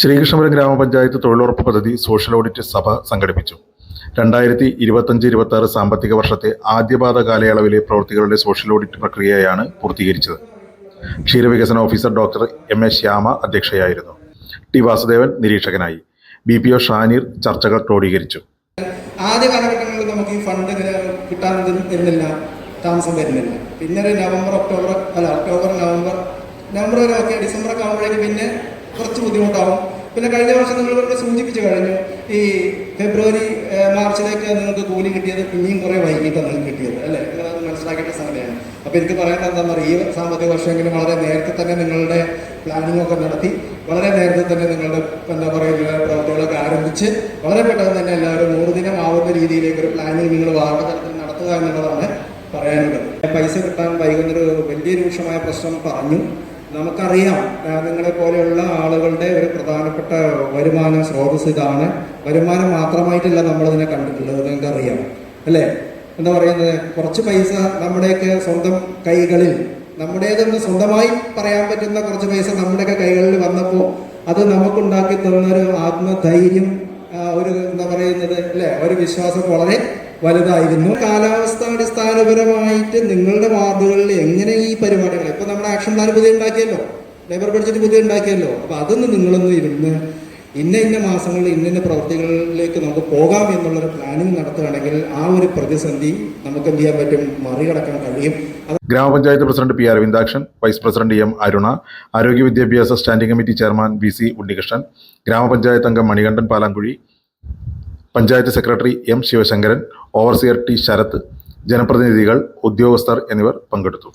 ശ്രീകൃഷ്ണപുരം ഗ്രാമപഞ്ചായത്ത് തൊഴിലുറപ്പ് പദ്ധതി സോഷ്യൽ ഓഡിറ്റ് സഭ സംഘടിപ്പിച്ചു. 2025-26 സാമ്പത്തിക വർഷത്തെ ആദ്യപാദ കാലയളവിലെ പ്രവൃത്തികളുടെ സോഷ്യൽ ഓഡിറ്റ് പ്രക്രിയയാണ് പൂർത്തീകരിച്ചത്. ക്ഷീരവികസന officer doctor M A Shyama അധ്യക്ഷയായിരുന്നു. ടി വാസുദേവൻ നിരീക്ഷകനായി. BPO ഷാനീർ ചർച്ചകൾ ക്രോഡീകരിച്ചു. ആദ്യ കാലഘട്ടങ്ങളിൽ നമുക്ക് ഈ ഫണ്ട് കിട്ടാൻ വരുന്നില്ല, താമസം വരുന്നില്ല. പിന്നെ ഒക്ടോബർ നവംബർ വരെ ഒക്കെ, ഡിസംബറൊക്കെ ആകുമ്പോഴേക്ക് പിന്നെ കുറച്ച് ബുദ്ധിമുട്ടാവും. പിന്നെ കഴിഞ്ഞ വർഷം നിങ്ങളിവിടെ സൂചിപ്പിച്ചു കഴിഞ്ഞു, ഈ ഫെബ്രുവരി മാർച്ചിലേക്ക് നിങ്ങൾക്ക് കൂലി കിട്ടിയത് പിന്നെയും കുറേ വൈകിട്ടാണ് നിങ്ങൾക്ക് കിട്ടിയത്, അല്ലേ? നിങ്ങളത് മനസ്സിലാക്കേണ്ട സമയമാണ്. അപ്പോൾ എനിക്ക് പറയാൻ എന്താണെന്ന് പറയുക, ഈ സാമ്പത്തിക വർഷമെങ്കിലും വളരെ നേരത്തെ തന്നെ നിങ്ങളുടെ പ്ലാനിംഗ് ഒക്കെ നടത്തി, വളരെ നേരത്തെ തന്നെ നിങ്ങളുടെ പ്രവർത്തികളൊക്കെ ആരംഭിച്ച് വളരെ പെട്ടെന്ന് തന്നെ എല്ലാവരും 100 ദിനം ആവുന്ന രീതിയിലേക്ക് ഒരു പ്ലാനിങ് നിങ്ങൾ വാർഡ് തലത്തിൽ നടത്തുക എന്നുള്ളതാണ് പറയാനുള്ളത്. പൈസ കിട്ടാൻ വൈകുന്നൊരു വലിയ രൂക്ഷമായ പ്രശ്നം പറഞ്ഞു. നമുക്കറിയാം, നിങ്ങളെ പോലെയുള്ള ആളുകളുടെ ഒരു പ്രധാനപ്പെട്ട വരുമാന സ്രോതസ് ഇതാണ്. വരുമാനം മാത്രമായിട്ടല്ല നമ്മളതിനെ കണ്ടിട്ടുള്ളത്, നിങ്ങൾക്കറിയാം, അല്ലേ? എന്താ പറയുന്നത്, കുറച്ച് പൈസ നമ്മുടെയൊക്കെ സ്വന്തം കൈകളിൽ, നമ്മുടേതെന്ന് സ്വന്തമായി പറയാൻ പറ്റുന്ന കുറച്ച് പൈസ നമ്മുടെയൊക്കെ കൈകളിൽ വന്നപ്പോൾ അത് നമുക്കുണ്ടാക്കി തന്നൊരു ആത്മധൈര്യം, ഒരു എന്താ പറയുന്നത്, അല്ലേ, ഒരു വിശ്വാസം വളരെ വലുതായിരുന്നു. കാലാവസ്ഥാടിസ്ഥാനപരമായിട്ട് നിങ്ങളുടെ വാർഡുകളിൽ എങ്ങനെ ഈ പരിപാടികൾ, ഇപ്പൊ നമ്മുടെ ആക്ഷൻ പ്ലാൻ പുതിയ ഉണ്ടാക്കിയല്ലോ, ലേബർ ബഡ്ജറ്റ് പുതിയ ഉണ്ടാക്കിയല്ലോ. അപ്പൊ അതൊന്ന് നിങ്ങളൊന്ന് ഇരുന്ന് ഇന്ന മാസങ്ങളിൽ ഇന്ന പ്രവൃത്തികളിലേക്ക് നമുക്ക് പോകാം എന്നുള്ളൊരു പ്ലാനിങ് നടത്തുകയാണെങ്കിൽ ആ ഒരു പ്രതിസന്ധി നമുക്ക് എന്ത് ചെയ്യാൻ പറ്റും, മറികടക്കാൻ കഴിയും. ഗ്രാമപഞ്ചായത്ത് president P Aravindakshan, vice president M Aruna, ആരോഗ്യ വിദ്യാഭ്യാസ standing committee chairman VC Unnikrishnan, ഗ്രാമപഞ്ചായത്ത് അംഗം Manikandan Palankuzhi, panchayat secretary M Sivasankaran, overseer T Sarath, ജനപ്രതിനിധികൾ, ഉദ്യോഗസ്ഥർ എന്നിവർ പങ്കെടുത്തു.